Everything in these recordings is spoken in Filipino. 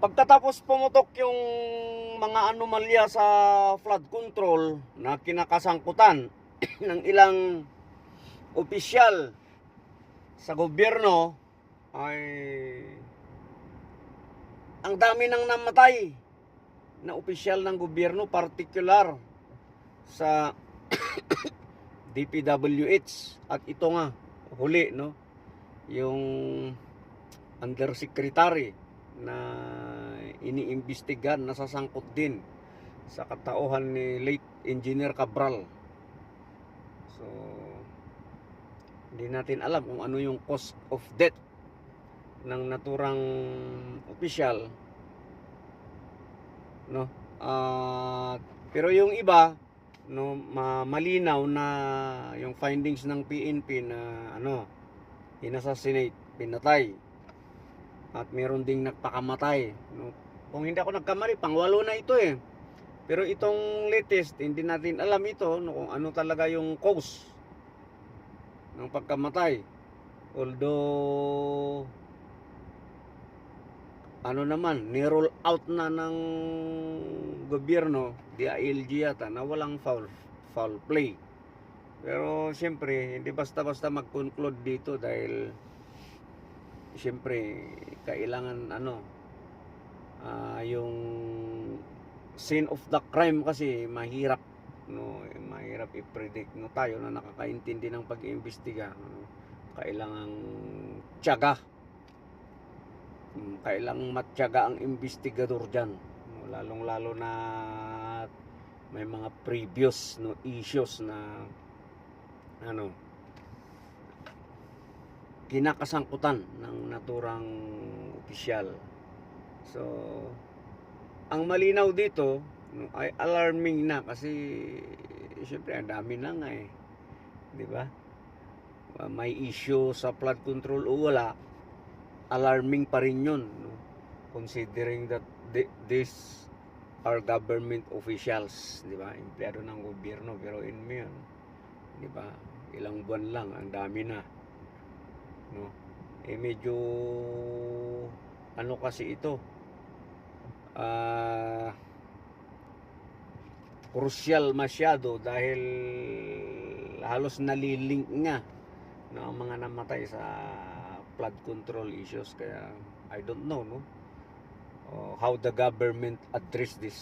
Pagkatapos pumutok yung mga anomalya sa flood control na kinakasangkutan ng ilang opisyal sa gobyerno, ay ang dami nang namatay na opisyal ng gobyerno, particular sa DPWH. At ito nga huli, no, yung undersecretary na iniimbestigan, nasasangkot din sa katauhan ni late Engineer Cabral. So hindi natin alam kung ano yung cause of death ng naturang opisyal, no. Pero yung iba, no, malinaw na yung findings ng PNP na inassassinate, pinatay, at meron ding nagpakamatay, no. Kung hindi ako nagkamali, pangwalo na ito eh. Pero itong latest, hindi natin alam ito, no, kung ano talaga yung cause ng pagkamatay. Although ni-roll out na ng gobyerno, DILG yata, na walang foul play. Pero siyempre, hindi basta-basta mag-conclude dito dahil siyempre kailangan yung scene of the crime kasi mahirap, no, mahirap i-predict, no. Tayo na nakakaintindi ng pag-iimbestiga, no, kailangang tiyaga, kailangang matyaga ang investigador diyan, no, lalong-lalo na may mga previous, no, issues na kinakasangkutan ng naturang opisyal. So ang malinaw dito, no, ay alarming na kasi siyempre ang dami na nga eh, di ba? May issue sa flood control o wala, alarming pa rin yun, no? Considering that these are government officials, di ba? Empleyado ng gobyerno, pero in mo yun, di ba? Ilang buwan lang, ang dami na, no? Medyo kasi ito, crucial masyado dahil halos nalilink nga, no, ang mga namatay sa flood control issues. Kaya I don't know, no, how the government address this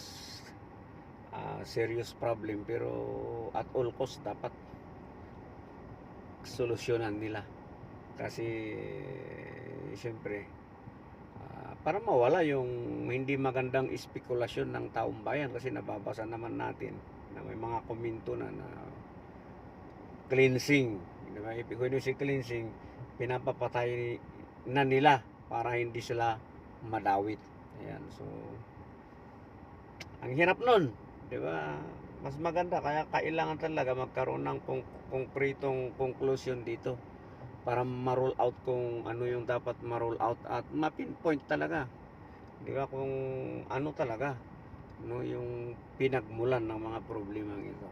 serious problem, pero at all cost dapat solusyonan nila kasi siyempre para mawala yung hindi magandang espekulasyon ng taong bayan. Kasi nababasa naman natin na may mga komento na cleansing, diba? Ibig ko si cleansing, pinapapatay na nila para hindi sila madawit. Ayan, so ang hirap nun, diba? Mas maganda, kaya kailangan talaga magkaroon ng konkretong conclusion dito para ma-roll out kung ano yung dapat ma-roll out at ma-pinpoint talaga, di ba, kung ano talaga, no, yung pinagmulan ng mga problema ito.